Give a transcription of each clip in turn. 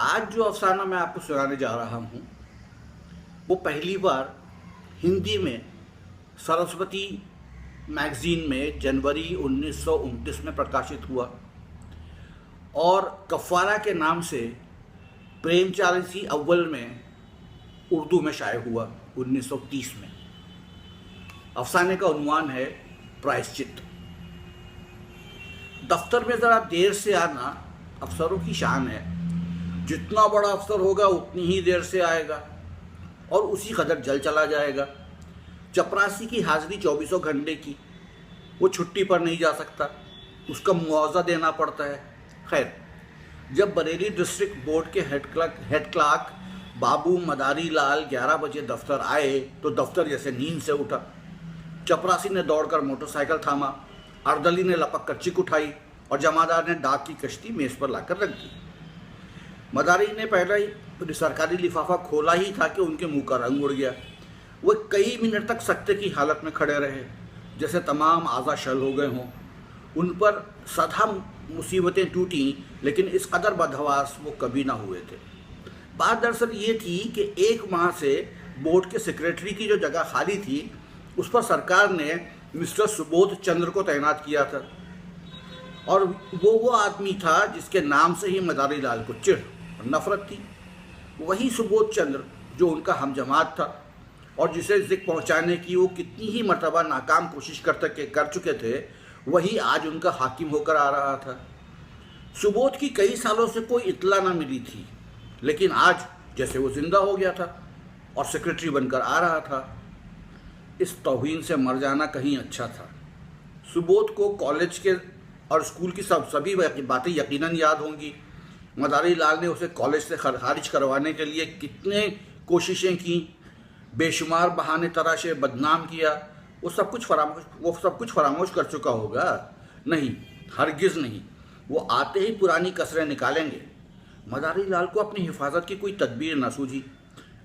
आज जो अफसाना मैं आपको सुनाने जा रहा हूँ वो पहली बार हिंदी में सरस्वती मैगज़ीन में जनवरी 1929 में प्रकाशित हुआ और कफ़ारा के नाम से प्रेमचारिसी अव्वल में उर्दू में शाये हुआ 1930 में। अफसाने का उन्वान है प्रायश्चित। दफ्तर में ज़रा देर से आना अफसरों की शान है। जितना बड़ा अफसर होगा उतनी ही देर से आएगा और उसी कदर जल चला जाएगा। चपरासी की हाजिरी 24 घंटे की, वो छुट्टी पर नहीं जा सकता, उसका मुआवजा देना पड़ता है। खैर, जब बरेली डिस्ट्रिक्ट बोर्ड के हेड क्लार्क बाबू मदारी लाल 11 बजे दफ्तर आए तो दफ्तर जैसे नींद से उठा। चपरासी ने दौड़कर मोटरसाइकिल थामा, अर्दली ने लपक कर चिक उठाई और जमादार ने डाक की कश्ती मेज़ पर लाकर रख दी। मदारी ने पहले ही सरकारी लिफाफा खोला ही था कि उनके मुंह का रंग उड़ गया। वो कई मिनट तक सख्ते की हालत में खड़े रहे, जैसे तमाम आज़ा शल हो गए हों। उन पर सदा मुसीबतें टूटी, लेकिन इस कदर बदहवास वो कभी ना हुए थे। बात दरअसल ये थी कि 1 माह से बोर्ड के सेक्रेटरी की जो जगह खाली थी उस पर सरकार ने मिस्टर सुबोध चंद्र को तैनात किया था और वो आदमी था जिसके नाम से ही मदारी लाल को चिढ़ और नफरत थी। वही सुबोध चंद्र जो उनका हमजमात था और जिसे ज़िक पहुंचाने की वो कितनी ही मर्तबा नाकाम कोशिश कर चुके थे, वही आज उनका हाकिम होकर आ रहा था। सुबोध की कई सालों से कोई इत्तला ना मिली थी, लेकिन आज जैसे वो जिंदा हो गया था और सेक्रेटरी बनकर आ रहा था। इस तौहीन से मर जाना कहीं अच्छा था। सुबोध को कॉलेज के और स्कूल की सभी बातें यकीनन याद होंगी। मदारी लाल ने उसे कॉलेज से खारिज करवाने के लिए कितने कोशिशें की, बेशुमार बहाने तराशे, बदनाम किया। वो सब कुछ फरामोश कर चुका होगा? नहीं, हरगिज़ नहीं। वो आते ही पुरानी कसरें निकालेंगे। मदारी लाल को अपनी हिफाजत की कोई तदबीर न सूझी।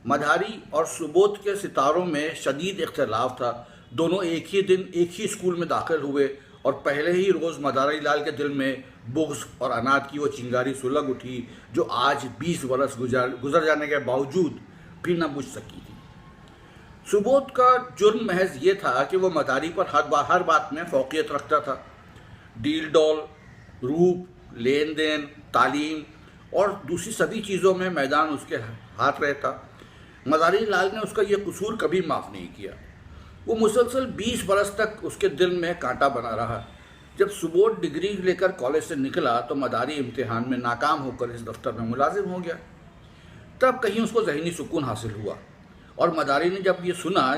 मदारी और सुबोध के सितारों में शदीद इख्तिलाफ था। दोनों एक ही दिन एक ही स्कूल में दाखिल हुए और पहले ही रोज़ मदारी लाल के दिल में बुग़्ज़ और अनाज की वो चिंगारी सुलग उठी जो आज 20 बरस गुजर जाने के बावजूद भी न बुझ सकी थी। सुबोध का जुर्म महज ये था कि वो मदारी पर हर बात में फौकियत रखता था। डील डॉल, रूप, लेन देन, तालीम और दूसरी सभी चीज़ों में मैदान उसके हाथ रहता। मदारी लाल ने उसका ये कसूर कभी माफ़ नहीं किया। वो मुसलसल 20 बरस तक उसके दिल में कांटा बना रहा। जब सुबोध डिग्री लेकर कॉलेज से निकला तो मदारी इम्तिहान में नाकाम होकर इस दफ्तर में मुलाजिम हो गया। तब कहीं उसको ज़हनी सुकून हासिल हुआ और मदारी ने जब ये सुना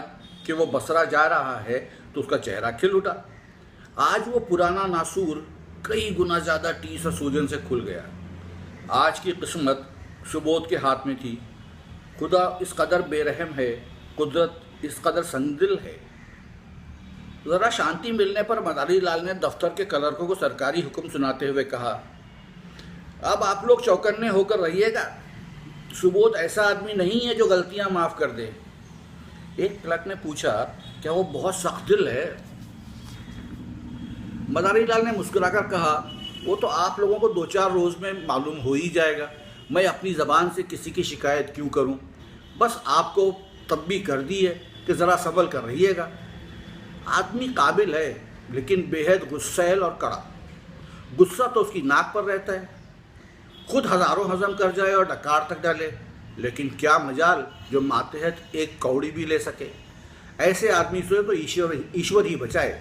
कि वो बसरा जा रहा है तो उसका चेहरा खिल उठा। आज वो पुराना नासूर कई गुना ज़्यादा टीस और सूजन से खुल गया। आज की किस्मत सुबोध के हाथ में थी। खुदा इस कदर बेरहम है, कुदरत इस कदर संगदिल है। ज़रा शांति मिलने पर मदारी लाल ने दफ्तर के क्लर्कों को सरकारी हुक्म सुनाते हुए कहा, अब आप लोग चौकन्ने होकर रहिएगा। सुबोध ऐसा आदमी नहीं है जो गलतियां माफ़ कर दे। एक क्लर्क ने पूछा, क्या वो बहुत सख्त दिल है? मदारी लाल ने मुस्कुराकर कहा, वो तो आप लोगों को 2-4 रोज़ में मालूम हो ही जाएगा। मैं अपनी ज़बान से किसी की शिकायत क्यों करूं? बस आपको तंबीह कर दी है कि ज़रा संभल कर रहिएगा। आदमी काबिल है, लेकिन बेहद गुस्सैल और कड़ा। गुस्सा तो उसकी नाक पर रहता है, खुद हज़ारों हज़म कर जाए और डकार तक डाले, लेकिन क्या मजाल जो मातहत एक कौड़ी भी ले सके। ऐसे आदमी से तो ईश्वर ही बचाए।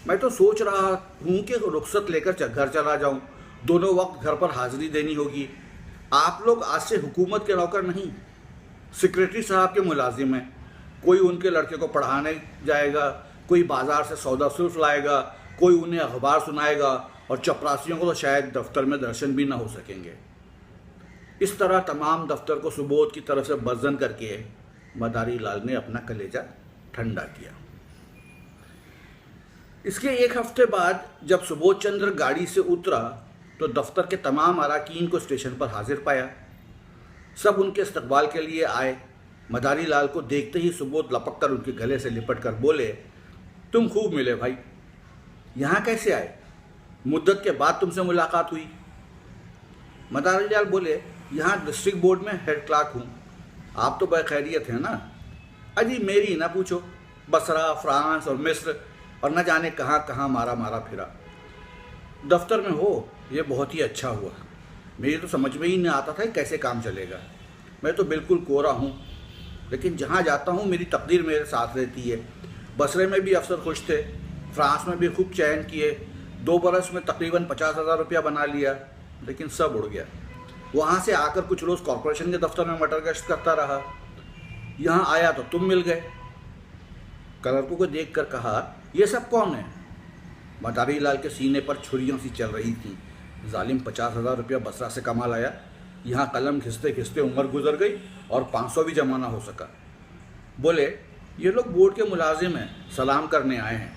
मैं तो सोच रहा हूँ कि रुखसत लेकर घर चला जाऊँ। दोनों वक्त घर पर हाजिरी देनी होगी। आप लोग आज से हुकूमत के नौकर नहीं, सेक्रेटरी साहब के मुलाजिम हैं। कोई उनके लड़के को पढ़ाने जाएगा, कोई बाज़ार से सौदा सुल्फ लाएगा, कोई उन्हें अखबार सुनाएगा और चपरासियों को तो शायद दफ्तर में दर्शन भी ना हो सकेंगे। इस तरह तमाम दफ्तर को सुबोध की तरफ से बज़न करके मदारी लाल ने अपना कलेजा ठंडा किया। इसके 1 हफ्ते बाद जब सुबोध चंद्र गाड़ी से उतरा तो दफ्तर के तमाम अराकीन को स्टेशन पर हाजिर पाया। सब उनके इस्तकबाल के लिए आए। मदारी लाल को देखते ही सुबोध लपक कर उनके गले से लिपट कर बोले, तुम खूब मिले भाई, यहाँ कैसे आए? मुद्दत के बाद तुमसे मुलाकात हुई। मदारी लाल बोले, यहाँ डिस्ट्रिक्ट बोर्ड में हेड क्लार्क हूँ। आप तो बखैरियत हैं ना? अजी मेरी ना पूछो, बसरा, फ्रांस और मिस्र और न जाने कहाँ कहाँ मारा मारा फिरा। दफ्तर में हो ये बहुत ही अच्छा हुआ। मेरी तो समझ में ही नहीं आता था कि कैसे काम चलेगा। मैं तो बिल्कुल कोरा हूँ, लेकिन जहाँ जाता हूँ मेरी तकदीर मेरे साथ रहती है। बसरे में भी अफसर खुश थे, फ्रांस में भी खूब चयन किए, 2 बरस में तकरीबन 50,000 रुपया बना लिया, लेकिन सब उड़ गया। वहाँ से आकर कुछ रोज़ कॉरपोरेशन के दफ्तर में मटर गश्त करता रहा। यहाँ आया तो तुम मिल गए। क्लर्कों को देख कर कहा, ये सब कौन है? मदारी लाल के सीने पर छुरियों सी चल रही थी। जालिम 50,000 रुपया बसरा से कमा लाया, यहाँ कलम घिसते घिसते उम्र गुजर गई और 500 भी जमा ना हो सका। बोले, ये लोग बोर्ड के मुलाजिम हैं, सलाम करने आए हैं।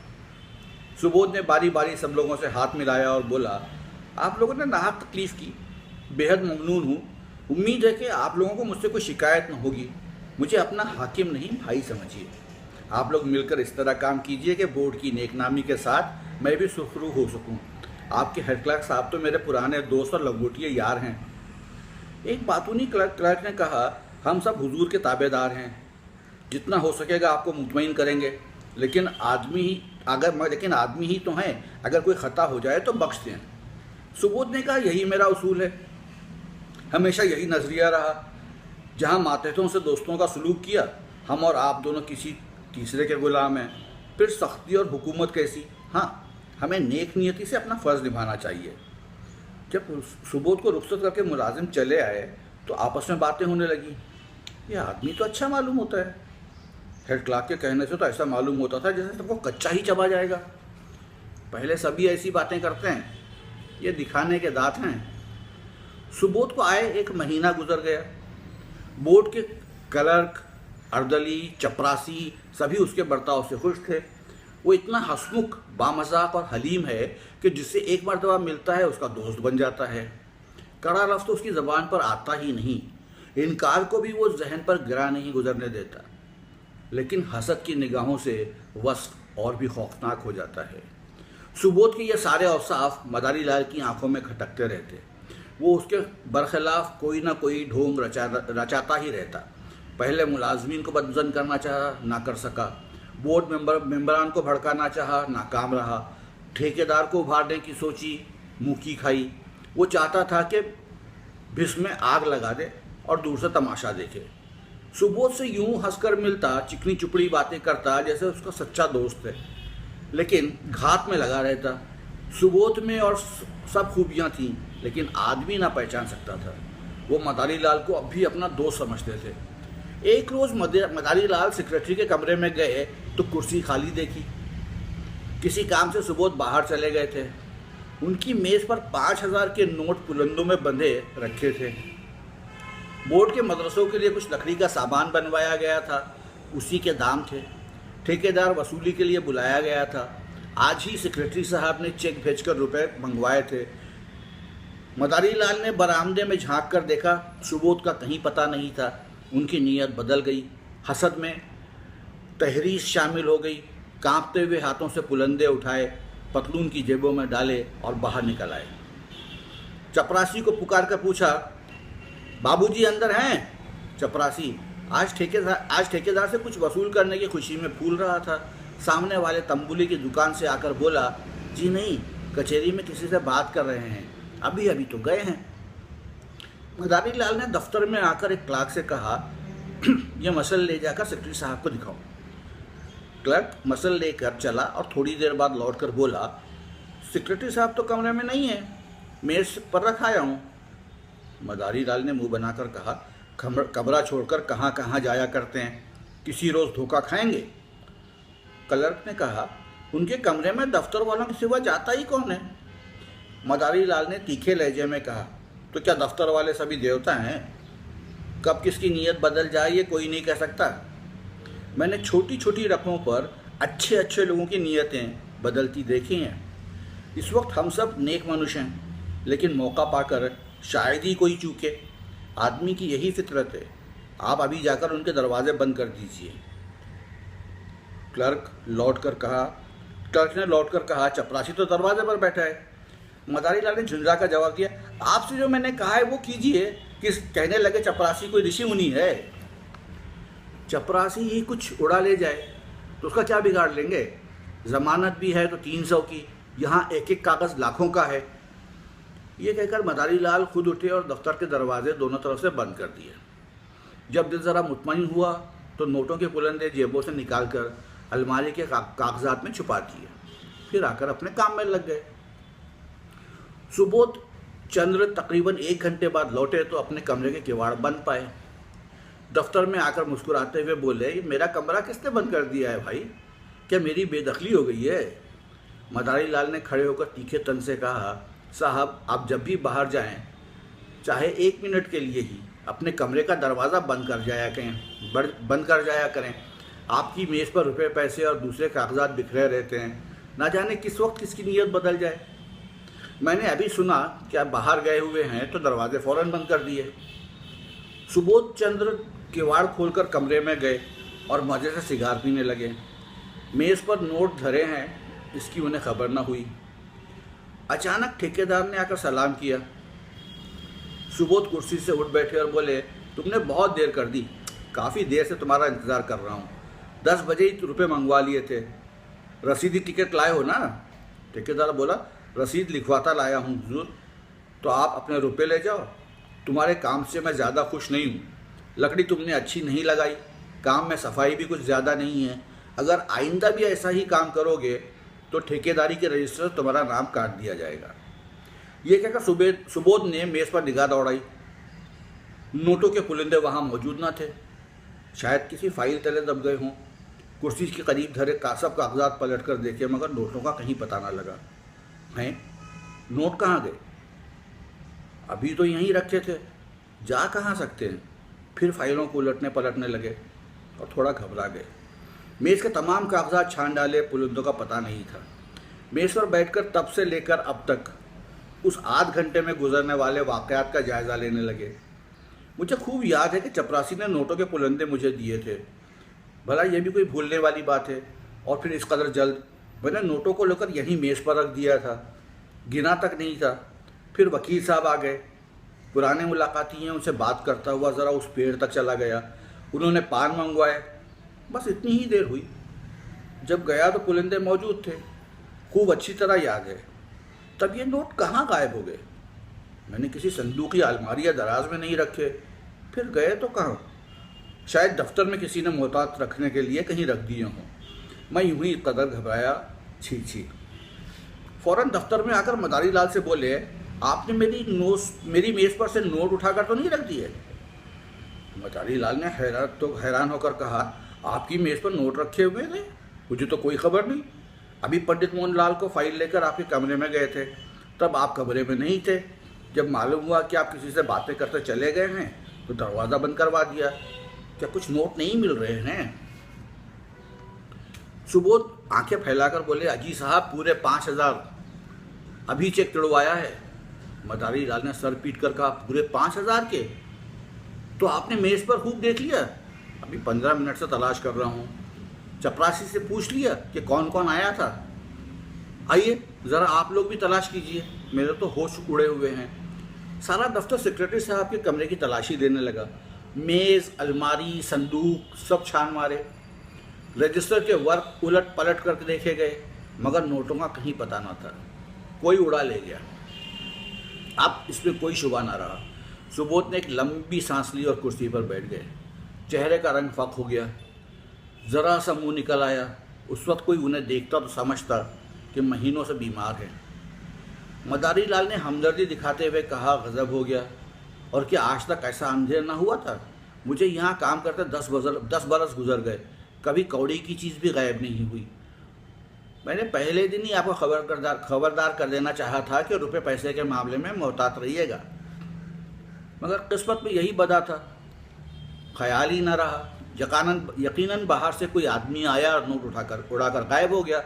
सुबोध ने बारी बारी सब लोगों से हाथ मिलाया और बोला, आप लोगों ने नाहक तकलीफ़ की, बेहद ममनून हूँ। उम्मीद है कि आप लोगों को मुझसे कोई शिकायत न होगी। मुझे अपना हाकिम नहीं भाई समझिए। आप लोग मिलकर इस तरह काम कीजिए कि बोर्ड की नेकनामी के साथ मैं भी सुखरू हो सकूं। आपके हेड क्लर्क साहब तो मेरे पुराने दोस्त और लंगोटिए यार हैं। एक बातूनी क्लर्क ने कहा, हम सब हुजूर के ताबेदार हैं, जितना हो सकेगा आपको मुतमईन करेंगे, लेकिन आदमी ही तो हैं, अगर कोई ख़ता हो जाए तो बख्श दें। सुबोध ने कहा, यही मेरा उसूल है, हमेशा यही नज़रिया रहा। जहाँ मातहतों से दोस्तों का सलूक किया, हम और आप दोनों किसी तीसरे के गुलाम हैं। फिर सख्ती और हुकूमत कैसी? हाँ, हमें नेक नियति से अपना फ़र्ज़ निभाना चाहिए। जब सुबोध को रुखसत करके मुलाजिम चले आए तो आपस में बातें होने लगी। ये आदमी तो अच्छा मालूम होता है। हेड क्लार्क के कहने से तो ऐसा मालूम होता था जैसे सबको कच्चा ही चबा जाएगा। पहले सभी ऐसी बातें करते हैं, ये दिखाने के दांत हैं। सुबोध को आए 1 महीना गुजर गया। बोर्ड के क्लर्क, अर्दली, चपरासी सभी उसके बर्ताव से खुश थे। वो इतना हंसमुख, बामज़ाक और हलीम है कि जिससे एक मरतबा मिलता है उसका दोस्त बन जाता है। कड़ा लफ्ज़ तो उसकी ज़बान पर आता ही नहीं। इनकार को भी वो जहन पर गिरा नहीं गुजरने देता। लेकिन हसद की निगाहों से वस्फ और भी खौफनाक हो जाता है। सुबोध के ये सारे औसाफ मदारी लाल की आंखों में खटकते रहते। वो उसके बरखिलाफ कोई ना कोई ढोंग रचाता ही रहता। पहले मुलाजमीन को बदजन करना चाहा, ना कर सका। बोर्ड मेंबरान को भड़काना चाहा, नाकाम रहा। ठेकेदार को उभारने की सोची, मुँह की खाई। वो चाहता था कि भिस में आग लगा दे और दूर से तमाशा देखे। सुबोध से यूं हंसकर मिलता, चिकनी चुपड़ी बातें करता जैसे उसका सच्चा दोस्त है, लेकिन घात में लगा रहता। सुबोध में और सब खूबियां थीं, लेकिन आदमी ना पहचान सकता था। वो मदारी लाल को अब भी अपना दोस्त समझते थे। एक रोज़ मदारी लाल सेक्रेटरी के कमरे में गए तो कुर्सी खाली देखी। किसी काम से सुबोध बाहर चले गए थे। उनकी मेज़ पर 5,000 के नोट पुलंदों में बंधे रखे थे। बोर्ड के मदरसों के लिए कुछ लकड़ी का सामान बनवाया गया था, उसी के दाम थे। ठेकेदार वसूली के लिए बुलाया गया था। आज ही सेक्रेटरी साहब ने चेक भेजकर रुपए मंगवाए थे। मदारी लाल ने बरामदे में झांक कर देखा, सुबोध का कहीं पता नहीं था। उनकी नीयत बदल गई। हसद में तहरीस शामिल हो गई। कांपते हुए हाथों से पुलंदे उठाए, पतलून की जेबों में डाले और बाहर निकल आए। चपरासी को पुकार कर पूछा, बाबूजी अंदर हैं? चपरासी आज ठेकेदार से कुछ वसूल करने की खुशी में फूल रहा था। सामने वाले तंबुली की दुकान से आकर बोला, जी नहीं, कचहरी में किसी से बात कर रहे हैं, अभी अभी तो गए हैं। मदारी लाल ने दफ्तर में आकर एक क्लर्क से कहा, यह मसल ले जाकर सेक्रेटरी साहब को दिखाओ। क्लर्क मसल लेकर चला और थोड़ी देर बाद लौटकर बोला, सेक्रेटरी साहब तो कमरे में नहीं है, मेज़ पर रखाया हूँ। मदारी लाल ने मुंह बनाकर कहा, कमरा छोड़कर कहाँ कहाँ जाया करते हैं, किसी रोज़ धोखा खाएंगे? क्लर्क ने कहा, उनके कमरे में दफ्तर वालों के सिवा जाता ही कौन है? मदारी लाल ने तीखे लहजे में कहा, तो क्या दफ्तर वाले सभी देवता हैं? कब किसकी नीयत बदल जाए ये कोई नहीं कह सकता। मैंने छोटी छोटी रकमों पर अच्छे अच्छे लोगों की नीयतें बदलती देखी हैं। इस वक्त हम सब नेक मनुष्य हैं, लेकिन मौका पाकर शायद ही कोई चूके। आदमी की यही फितरत है। आप अभी जाकर उनके दरवाजे बंद कर दीजिए। क्लर्क ने लौट कर कहा, चपरासी तो दरवाजे पर बैठा है। मदारी लाल ने झुंझला का जवाब दिया, आपसे जो मैंने कहा है वो कीजिए। किस कहने लगे चपरासी कोई ऋषि मुनि है, चपरासी ही कुछ उड़ा ले जाए तो उसका क्या बिगाड़ लेंगे। जमानत भी है तो 300 की, यहाँ एक एक कागज़ लाखों का है। ये कहकर मदारी लाल खुद उठे और दफ्तर के दरवाजे दोनों तरफ से बंद कर दिए। जब दिल ज़रा मुतमईन हुआ तो नोटों के पुलंदे जेबों से निकालकर अलमारी के कागजात में छुपा दिए, फिर आकर अपने काम में लग गए। सुबोध चंद्र तकरीबन 1 घंटे बाद लौटे तो अपने कमरे के किवाड़ बंद पाए। दफ्तर में आकर मुस्कुराते हुए बोले, ये मेरा कमरा किसने बंद कर दिया है भाई, क्या मेरी बेदखली हो गई है। मदारी लाल ने खड़े होकर तीखे तन से कहा, साहब आप जब भी बाहर जाएं, चाहे 1 मिनट के लिए ही, अपने कमरे का दरवाज़ा बंद कर जाया करें। आपकी मेज़ पर रुपए पैसे और दूसरे कागजात बिखरे रहते हैं, ना जाने किस वक्त किसकी नीयत बदल जाए। मैंने अभी सुना कि आप बाहर गए हुए हैं तो दरवाजे फ़ौरन बंद कर दिए। सुबोध चंद्र किवाड़ खोलकर कमरे में गए और मज़े से सिगार पीने लगे। मेज़ पर नोट धरे हैं इसकी उन्हें खबर न हुई। अचानक ठेकेदार ने आकर सलाम किया। सुबोध कुर्सी से उठ बैठे और बोले, तुमने बहुत देर कर दी, काफ़ी देर से तुम्हारा इंतज़ार कर रहा हूँ। 10 बजे ही रुपये मंगवा लिए थे। रसीदी टिकट लाए हो ना। ठेकेदार बोला, रसीद लिखवाता लाया हूँ हुजूर। तो आप अपने रुपये ले जाओ, तुम्हारे काम से मैं ज़्यादा खुश नहीं हूँ। लकड़ी तुमने अच्छी नहीं लगाई, काम में सफाई भी कुछ ज़्यादा नहीं है। अगर आइंदा भी ऐसा ही काम करोगे तो ठेकेदारी के रजिस्टर से तुम्हारा नाम काट दिया जाएगा। ये कहकर सुबोध ने मेज़ पर निगाह दौड़ाई। नोटों के पुलिंदे वहाँ मौजूद न थे, शायद किसी फाइल तले दब गए हों। कुर्सी के करीब धरे सब कागजात पलट कर देखे मगर नोटों का कहीं पता न लगा। हैं, नोट कहाँ गए? अभी तो यहीं रखे थे, जा कहाँ सकते हैं। फिर फाइलों को उलटने पलटने लगे और थोड़ा घबरा गए। मेज़ के तमाम कागजात छान डाले, पुलिंदों का पता नहीं था। मेज़ पर बैठकर तब से लेकर अब तक उस आध घंटे में गुजरने वाले वाक़यात का जायज़ा लेने लगे। मुझे खूब याद है कि चपरासी ने नोटों के पुलिंदे मुझे दिए थे। भला यह भी कोई भूलने वाली बात है। और फिर इस कदर जल्द मैंने नोटों को लेकर यहीं मेज़ पर रख दिया था, गिना तक नहीं था। फिर वकील साहब आ गए, पुराने मुलाकाती हैं, उनसे बात करता हुआ ज़रा उस पेड़ तक चला गया। उन्होंने पान मंगवाए, बस इतनी ही देर हुई। जब गया तो पुलिंदे मौजूद थे, खूब अच्छी तरह याद है। तब ये नोट कहाँ गायब हो गए? मैंने किसी संदूक या अलमारी या दराज में नहीं रखे। फिर गए तो कहाँ? शायद दफ्तर में किसी ने मोहतात रखने के लिए कहीं रख दिए हों। मैं यूं ही कदर घबराया, छी। फ़ौरन दफ्तर में आकर मदारी लाल से बोले, आपने मेरी मेज़ पर से नोट उठाकर तो नहीं रख दिए? मदारी लाल ने हैरान होकर कहा, आपकी मेज़ पर नोट रखे हुए थे? मुझे तो कोई खबर नहीं। अभी पंडित मोहन लाल को फाइल लेकर आपके कमरे में गए थे, तब आप कमरे में नहीं थे। जब मालूम हुआ कि आप किसी से बातें करते चले गए हैं तो दरवाज़ा बंद करवा दिया। क्या कुछ नोट नहीं मिल रहे हैं? सुबोध आंखें फैलाकर बोले, अजी साहब पूरे 5000 अभी चेक तुड़वाया है। मदारी लाल ने सर पीट कर कहा, पूरे 5000 के? तो आपने मेज़ पर खूब देख लिया? अभी 15 मिनट से तलाश कर रहा हूँ। चपरासी से पूछ लिया कि कौन कौन आया था? आइए ज़रा आप लोग भी तलाश कीजिए, मेरे तो होश उड़े हुए हैं। सारा दफ्तर सेक्रेटरी साहब के कमरे की तलाशी देने लगा। मेज़, अलमारी, संदूक सब छान मारे। रजिस्टर के वर्क उलट पलट करके देखे गए मगर नोटों का कहीं पता न था। कोई उड़ा ले गया। अब इसमें कोई शुबा ना रहा। सुबोध ने एक लंबी सांस ली और कुर्सी पर बैठ गए। चेहरे का रंग फक हो गया, ज़रा सा मुंह निकल आया। उस वक्त कोई उन्हें देखता तो समझता कि महीनों से बीमार है। मदारी लाल ने हमदर्दी दिखाते हुए कहा, गज़ब हो गया। और क्या आज तक ऐसा अंधेर ना हुआ था? मुझे यहाँ काम करते 10 बरस गुजर गए, कभी कौड़ी की चीज़ भी गायब नहीं हुई। मैंने पहले दिन ही आपको खबरदार कर देना चाहा था कि रुपए पैसे के मामले में मोहतात रहिएगा, मगर किस्मत में यही बदा था, ख्याल ही न रहा। यकीनन बाहर से कोई आदमी आया और नोट उड़ाकर गायब हो गया।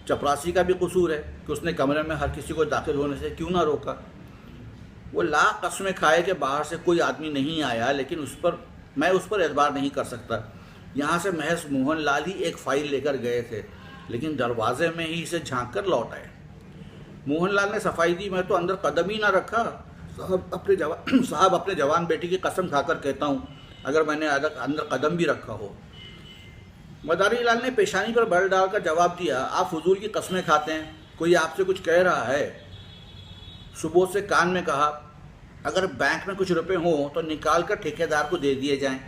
चपरासी का भी कसूर है कि उसने कमरे में हर किसी को दाखिल होने से क्यों ना रोका। वो लाख कस्में खाए कि बाहर से कोई आदमी नहीं आया, लेकिन मैं उस पर एतबार नहीं कर सकता। यहाँ से महज मोहन लाल ही एक फ़ाइल लेकर गए थे, लेकिन दरवाजे में ही इसे झांक कर लौट आए। मोहनलाल ने सफाई दी, मैं तो अंदर कदम ही ना रखा। साहब अपने जवान बेटी की कसम खाकर कहता हूँ, अगर मैंने अंदर कदम भी रखा हो। मदारी लाल ने पेशानी पर बल डालकर जवाब दिया, आप फजूल की कस्में खाते हैं, कोई आपसे कुछ कह रहा है? सुबोध से कान में कहा, अगर बैंक में कुछ रुपए हों तो निकाल कर ठेकेदार को दे दिए जाएं,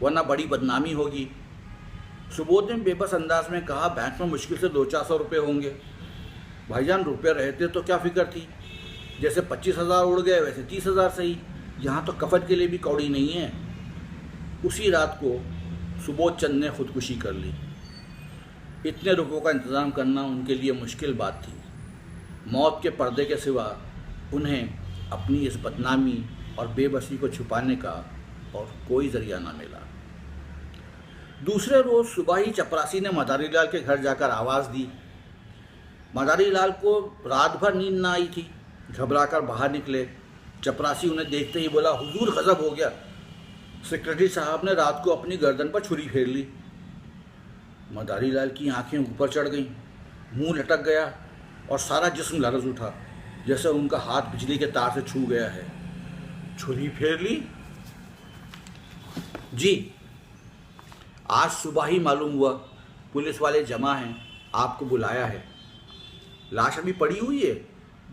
वरना बड़ी बदनामी होगी। सुबोध ने बेबस अंदाज में कहा, बैंक में मुश्किल से 200-400 रुपये होंगे। भाईजान रुपये रहते तो क्या फिक्र थी, जैसे 25,000 उड़ गए वैसे 30,000 सही, यहाँ तो कफन के लिए भी कौड़ी नहीं है। उसी रात को सुबोध चंद ने खुदकुशी कर ली। इतने रुपयों का इंतज़ाम करना उनके लिए मुश्किल बात थी। मौत के पर्दे के सिवा उन्हें अपनी इस बदनामी और बेबसी को छुपाने का और कोई ज़रिया ना मिला। दूसरे रोज़ सुबह ही चपरासी ने मदारी लाल के घर जाकर आवाज़ दी। मदारी लाल को रात भर नींद ना आई थी। घबराकर बाहर निकले। चपरासी उन्हें देखते ही बोला, हुजूर गज़ब हो गया, सेक्रेटरी साहब ने रात को अपनी गर्दन पर छुरी फेर ली। मदारी लाल की आंखें ऊपर चढ़ गईं, मुंह लटक गया और सारा जिस्म लरज़ उठा, जैसे उनका हाथ बिजली के तार से छू गया है। छुरी फेर ली? जी, आज सुबह ही मालूम हुआ, पुलिस वाले जमा हैं, आपको बुलाया है। लाश अभी पड़ी हुई है?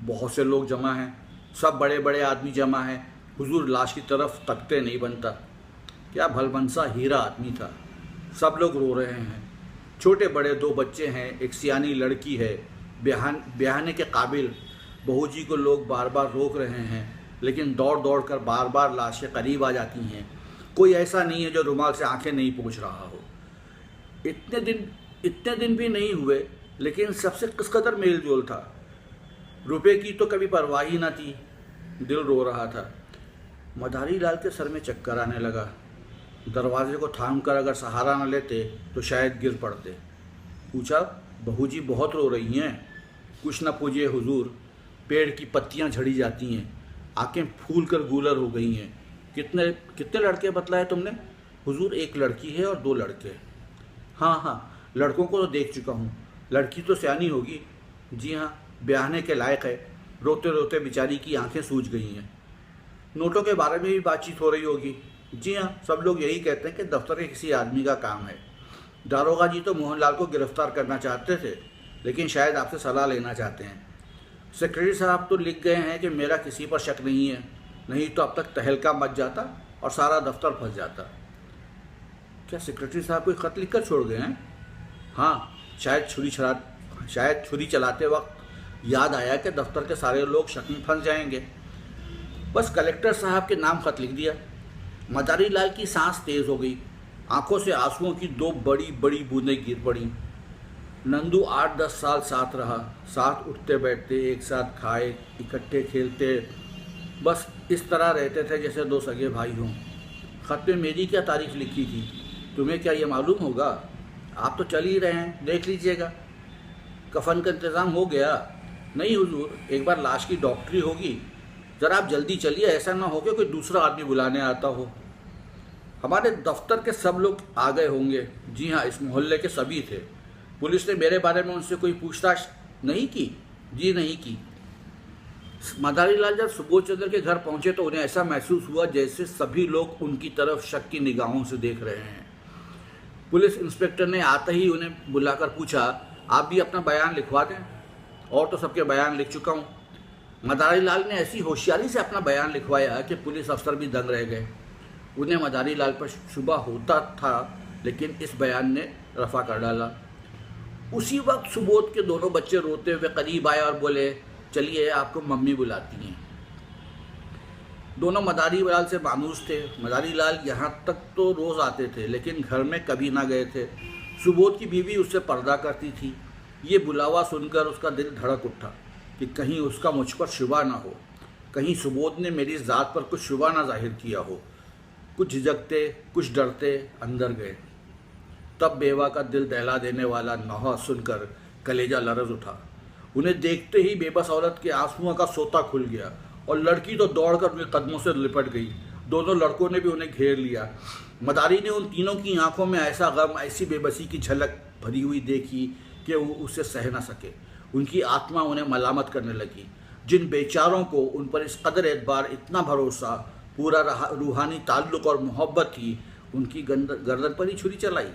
बहुत से लोग जमा हैं, सब बड़े बड़े आदमी जमा हैं। हुजूर लाश की तरफ तकते नहीं बनता। क्या भलमनसा हीरा आदमी था। सब लोग रो रहे हैं। छोटे बड़े 2 बच्चे हैं, एक सियानी लड़की है, ब्याहने के काबिल। बहू जी को लोग बार बार रोक रहे हैं, लेकिन दौड़ दौड़ कर बार बार लाश के करीब आ जाती हैं। कोई ऐसा नहीं है जो रुमाल से आंखें नहीं पोंछ रहा हो। इतने दिन भी नहीं हुए, लेकिन सबसे किस कदर मेल जोल था। रुपए की तो कभी परवाह ही ना थी। दिल रो रहा था। मदारी लाल के सर में चक्कर आने लगा। दरवाजे को थाम कर अगर सहारा न लेते तो शायद गिर पड़ते। पूछा, बहू जी बहुत रो रही हैं? कुछ न पूछिए हुजूर, पेड़ की पत्तियां झड़ी जाती हैं, आंखें फूल कर गूलर हो गई हैं। कितने लड़के बतलाए तुमने? हुजूर 1 लड़की है और 2 लड़के। हाँ, लड़कों को तो देख चुका हूँ, लड़की तो सियानी होगी। जी हाँ, ब्याहने के लायक है। रोते रोते बेचारी की आंखें सूज गई हैं। नोटों के बारे में भी बातचीत हो रही होगी। जी हाँ, सब लोग यही कहते हैं कि दफ्तर के किसी आदमी का काम है। दारोगा जी तो मोहनलाल को गिरफ्तार करना चाहते थे, लेकिन शायद आपसे सलाह लेना चाहते हैं। सेक्रेटरी साहब तो लिख गए हैं कि मेरा किसी पर शक नहीं है, नहीं तो अब तक तहलका मच जाता और सारा दफ्तर फंस जाता। क्या सेक्रेटरी साहब कोई ख़त लिख कर छोड़ गए हैं? हाँ, शायद छुरी चलाते वक्त याद आया कि दफ्तर के सारे लोग शक में फंस जाएंगे। बस कलेक्टर साहब के नाम खत लिख दिया। मदारी लाल की सांस तेज हो गई। आंखों से आंसुओं की 2 बड़ी बड़ी बूंदें गिर पड़ी। नंदू 8-10 साल साथ रहा, साथ उठते बैठते, एक साथ खाए, इकट्ठे खेलते, बस इस तरह रहते थे जैसे 2 सगे भाई हों। खत में मेरी क्या तारीख लिखी थी, तुम्हें क्या ये मालूम होगा? आप तो चल ही रहे हैं, देख लीजिएगा। कफन का इंतज़ाम हो गया? नहीं हुजूर, एक बार लाश की डॉक्टरी होगी, ज़रा आप जल्दी चलिए, ऐसा ना हो कि कोई दूसरा आदमी बुलाने आता हो। हमारे दफ्तर के सब लोग आ गए होंगे। जी हाँ, इस मोहल्ले के सभी थे। पुलिस ने मेरे बारे में उनसे कोई पूछताछ नहीं की? जी नहीं की। मदारी लाल जब सुबोध चंद्र के घर पहुंचे तो उन्हें ऐसा महसूस हुआ जैसे सभी लोग उनकी तरफ शक की निगाहों से देख रहे हैं। पुलिस इंस्पेक्टर ने आते ही उन्हें बुलाकर पूछा, आप भी अपना बयान लिखवा दें। और तो सबके बयान लिख चुका हूँ। मदारी लाल ने ऐसी होशियारी से अपना बयान लिखवाया कि पुलिस अफसर भी दंग रह गए। उन्हें मदारी लाल पर शुबा होता था, लेकिन इस बयान ने रफा कर डाला। उसी वक्त सुबोध के दोनों बच्चे रोते हुए करीब आए और बोले, चलिए आपको मम्मी बुलाती हैं। दोनों मदारी लाल से मानूस थे। मदारी लाल यहाँ तक तो रोज़ आते थे, लेकिन घर में कभी ना गए थे। सुबोध की बीवी उससे पर्दा करती थी। ये बुलावा सुनकर उसका दिल धड़क उठा कि कहीं उसका मुझ पर शुबा ना हो, कहीं सुबोध ने मेरी ज़ात पर कुछ शुबा ना जाहिर किया हो। कुछ झिझकते, कुछ डरते अंदर गए। तब बेवा का दिल दहला देने वाला नौहा सुनकर कलेजा लरज़ उठा। उन्हें देखते ही बेबस औरत के आंसुओं का सोता खुल गया और लड़की तो दौड़कर उनके कदमों से लिपट गई। दोनों लड़कों ने भी उन्हें घेर लिया। मदारी ने उन तीनों की आंखों में ऐसा गम, ऐसी बेबसी की झलक भरी हुई देखी कि वो उसे सह न सके। उनकी आत्मा उन्हें मलामत करने लगी। जिन बेचारों को उन पर इस कदर एतबार, इतना भरोसा, पूरा रूहानी ताल्लुक़ और मोहब्बत थी, उनकी गर्दन पर ही छुरी चलाई।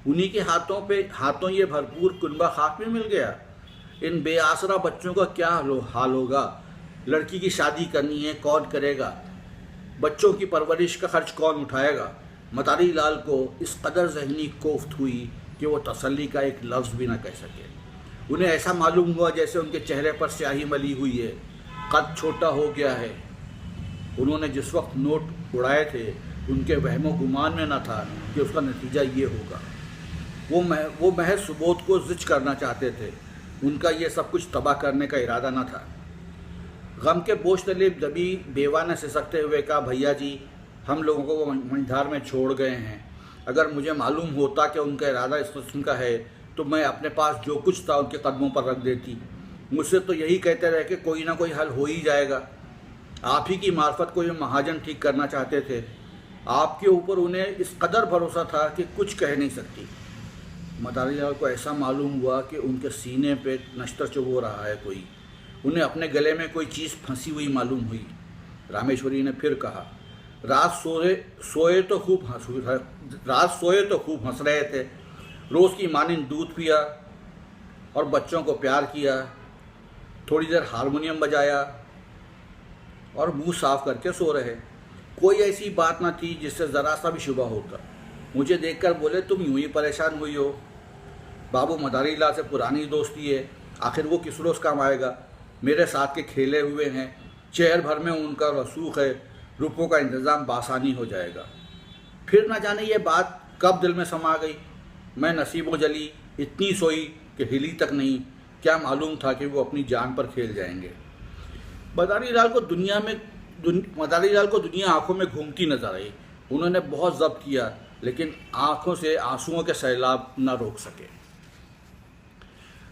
उन्हीं के हाथों ये भरपूर कुनबा खाक में मिल गया। इन बेआसरा बच्चों का क्या हाल होगा? लड़की की शादी करनी है, कौन करेगा? बच्चों की परवरिश का खर्च कौन उठाएगा? मदारी लाल को इस कदर जहनी कोफ्त हुई कि वो तसल्ली का एक लफ्ज़ भी ना कह सके। उन्हें ऐसा मालूम हुआ जैसे उनके चेहरे पर स्याही मली हुई है, कद छोटा हो गया है। उन्होंने जिस वक्त नोट उड़ाए थे, उनके वहमो गुमान में न था कि उसका नतीजा ये होगा। वो महज सुबोध को ज़िच करना चाहते थे, उनका ये सब कुछ तबाह करने का इरादा न था। गम के बोझ तले दबी बेवा ने सिसकते हुए कहा, भैया जी, हम लोगों को वो मझधार में छोड़ गए हैं। अगर मुझे मालूम होता कि उनका इरादा इस किस्म का है तो मैं अपने पास जो कुछ था उनके कदमों पर रख देती। मुझसे तो यही कहते रहे कि कोई ना कोई हल हो ही जाएगा। आप ही की मार्फत को ये महाजन ठीक करना चाहते थे। आपके ऊपर उन्हें इस कदर भरोसा था कि कुछ कह नहीं सकती। मदारी लाल को ऐसा मालूम हुआ कि उनके सीने पे नश्तर चुभो रहा है कोई। उन्हें अपने गले में कोई चीज़ फंसी हुई मालूम हुई। रामेश्वरी ने फिर कहा, रात सोए तो खूब हंस रहे थे, रोज़ की मानिंद दूध पिया और बच्चों को प्यार किया, थोड़ी देर हारमोनियम बजाया और मुंह साफ करके सो रहे। कोई ऐसी बात ना थी जिससे ज़रा सा भी शुबा होता। मुझे देखकर बोले, तुम यूं ही परेशान हुई हो? बाबू मदारी लाल से पुरानी दोस्ती है, आखिर वो किस रोज़ काम आएगा? मेरे साथ के खेले हुए हैं, शहर भर में उनका रसूख है, रुपयों का इंतज़ाम बासानी हो जाएगा। फिर न जाने ये बात कब दिल में समा गई। मैं नसीबों जली, इतनी सोई कि हिली तक नहीं। क्या मालूम था कि वो अपनी जान पर खेल जाएंगे। मदारी लाल को दुनिया आंखों में घूमती नजर आई। उन्होंने बहुत ज़ब्त किया, लेकिन आंखों से आंसुओं के सैलाब न रोक सके।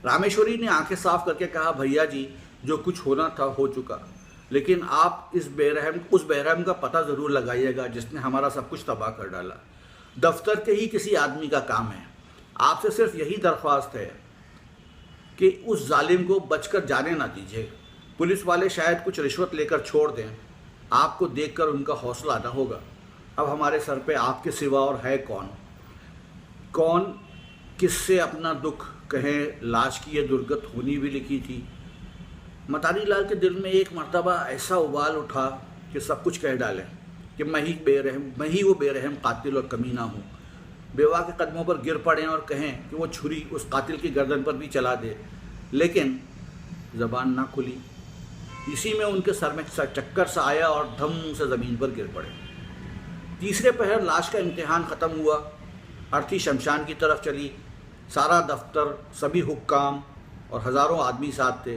रामेश्वरी ने आंखें साफ करके कहा, भैया जी, जो कुछ होना था हो चुका, लेकिन आप उस बेरहम का पता ज़रूर लगाइएगा जिसने हमारा सब कुछ तबाह कर डाला। दफ्तर के ही किसी आदमी का काम है। आपसे सिर्फ यही दरख्वास्त है कि उस जालिम को बचकर जाने ना दीजिए। पुलिस वाले शायद कुछ रिश्वत लेकर छोड़ दें, आपको देखकर उनका हौसला न होगा। अब हमारे सर पे आपके सिवा और है कौन किससे अपना दुख कहें? लाश की ये दुर्गत होनी भी लिखी थी। मदारी लाल के दिल में एक मर्तबा ऐसा उबाल उठा कि सब कुछ कह डालें कि मैं ही वो बेरहम कातिल और कमीना हूँ। बेवा के कदमों पर गिर पड़ें और कहें कि वो छुरी उस कातिल की गर्दन पर भी चला दे, लेकिन ज़बान ना खुली। इसी में उनके सर में चक्कर सा आया और धम से ज़मीन पर गिर पड़े। तीसरे पहर लाश का इम्तिहान ख़त्म हुआ। अर्थी शमशान की तरफ चली। सारा दफ्तर, सभी हुक्काम और हज़ारों आदमी साथ थे।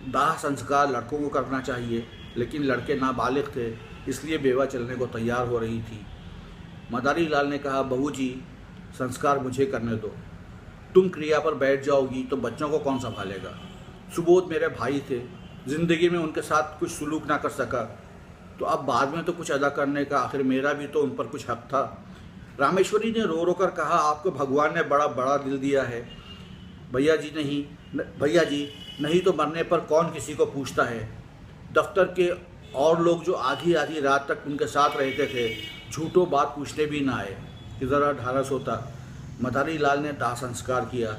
दाह संस्कार लड़कों को करना चाहिए, लेकिन लड़के नाबालिग थे, इसलिए बेवा चलने को तैयार हो रही थी। मदारी लाल ने कहा, बहू जी, संस्कार मुझे करने दो। तुम क्रिया पर बैठ जाओगी तो बच्चों को कौन संभालेगा? सुबोध मेरे भाई थे, ज़िंदगी में उनके साथ कुछ सुलूक ना कर सका, तो अब बाद में तो कुछ अदा करने का आखिर मेरा भी तो उन पर कुछ हक था। रामेश्वरी ने रो रो कर कहा, आपको भगवान ने बड़ा बड़ा दिल दिया है भैया जी, नहीं तो मरने पर कौन किसी को पूछता है। दफ्तर के और लोग जो आधी आधी रात तक उनके साथ रहते थे, झूठों बात पूछने भी ना आए कि ज़रा ढारस होता। मदारी लाल ने दाह संस्कार किया।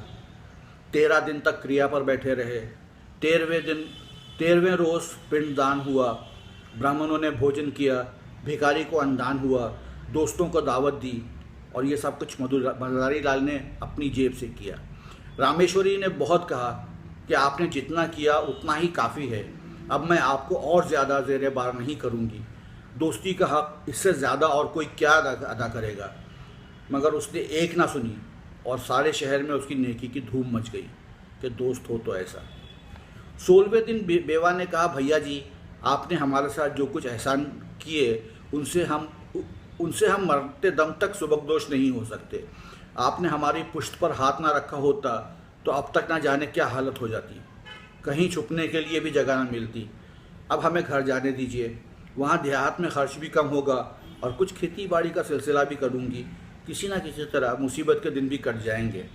13 दिन तक क्रिया पर बैठे रहे। 13वें रोज़ पिंडदान हुआ। ब्राह्मणों ने भोजन किया, भिखारी को अन्नदान हुआ, दोस्तों को दावत दी, और ये सब कुछ मदारी लाल ने अपनी जेब से किया। रामेश्वरी ने बहुत कहा कि आपने जितना किया उतना ही काफ़ी है, अब मैं आपको और ज़्यादा ज़ेरे बार नहीं करूँगी। दोस्ती का हक इससे ज़्यादा और कोई क्या अदा करेगा। मगर उसने एक ना सुनी और सारे शहर में उसकी नेकी की धूम मच गई कि दोस्त हो तो ऐसा। 16वें दिन बेवा ने कहा, भैया जी, आपने हमारे साथ जो कुछ एहसान किए उनसे हम मरते दम तक सुबकदोश नहीं हो सकते। आपने हमारी पुश्त पर हाथ ना रखा होता तो अब तक ना जाने क्या हालत हो जाती, कहीं छुपने के लिए भी जगह ना मिलती। अब हमें घर जाने दीजिए, वहाँ देहात में खर्च भी कम होगा और कुछ खेती बाड़ी का सिलसिला भी करूँगी। किसी न किसी तरह मुसीबत के दिन भी कट जाएंगे।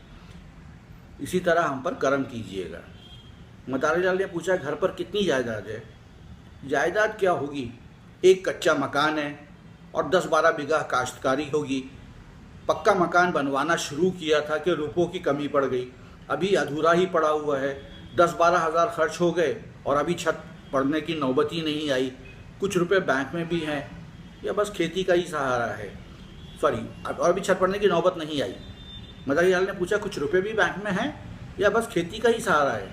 इसी तरह हम पर करम कीजिएगा। मदारी लाल ने पूछा, घर पर कितनी जायदाद है? जायदाद क्या होगी, एक कच्चा मकान है और 10-12 बीघा काश्तकारी होगी। पक्का मकान बनवाना शुरू किया था कि रुपयों की कमी पड़ गई, अभी अधूरा ही पड़ा हुआ है। 10-12 हज़ार खर्च हो गए और अभी छत पड़ने की नौबत ही नहीं आई। कुछ रुपए बैंक में भी हैं या बस खेती का ही सहारा है। सॉरी, और अभी छत पड़ने की नौबत नहीं आई। मदारी लाल ने पूछा, कुछ रुपए भी बैंक में हैं या बस खेती का ही सहारा है?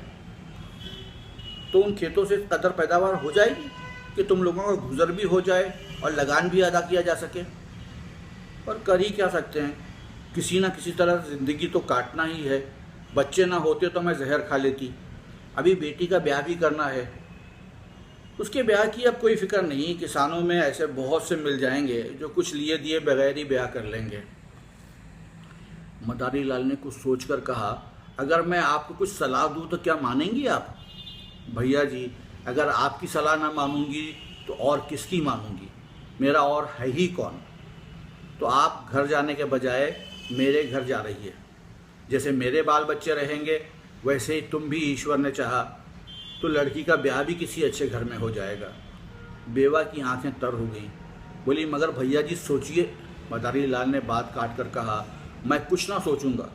तो उन खेतों से कदर पैदावार हो जाएगी कि तुम लोगों का गुजर भी हो जाए और लगान भी अदा किया जा सके। और कर ही क्या सकते हैं, किसी ना किसी तरह ज़िंदगी तो काटना ही है। बच्चे ना होते तो मैं जहर खा लेती। अभी बेटी का ब्याह भी करना है। उसके ब्याह की अब कोई फिक्र नहीं, किसानों में ऐसे बहुत से मिल जाएंगे जो कुछ लिए दिए बगैर ही ब्याह कर लेंगे। मदारी लाल ने कुछ सोचकर कहा, अगर मैं आपको कुछ सलाह दूं तो क्या मानेंगी आप? भैया जी, अगर आपकी सलाह ना मानूंगी तो और किसकी मानूंगी? मेरा और है ही कौन? तो आप घर जाने के बजाय मेरे घर जा रही है। जैसे मेरे बाल बच्चे रहेंगे वैसे ही तुम भी ईश्वर ने चाहा तो लड़की का ब्याह भी किसी अच्छे घर में हो जाएगा। बेवा की आंखें तर हो गई, बोली, मगर भैया जी सोचिए। मदारी लाल ने बात काट कर कहा, मैं कुछ ना सोचूंगा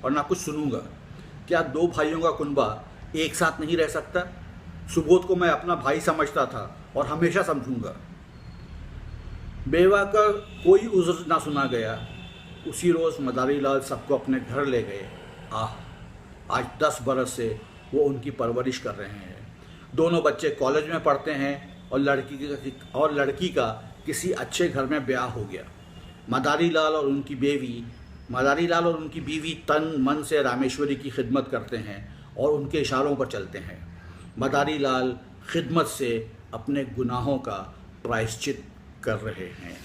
और ना कुछ सुनूंगा। क्या 2 भाइयों का कुनबा एक साथ नहीं रह सकता? सुबोध को मैं अपना भाई समझता था और हमेशा समझूंगा। बेवा का कोई उज़्र ना सुना गया। उसी रोज़ मदारी लाल सबको अपने घर ले गए। आज 10 बरस से वो उनकी परवरिश कर रहे हैं। दोनों बच्चे कॉलेज में पढ़ते हैं और लड़की का किसी अच्छे घर में ब्याह हो गया। मदारी लाल और उनकी बीवी तन मन से रामेश्वरी की खिदमत करते हैं और उनके इशारों पर चलते हैं। मदारी लाल खिदमत से अपने गुनाहों का प्रायश्चित कर रहे हैं।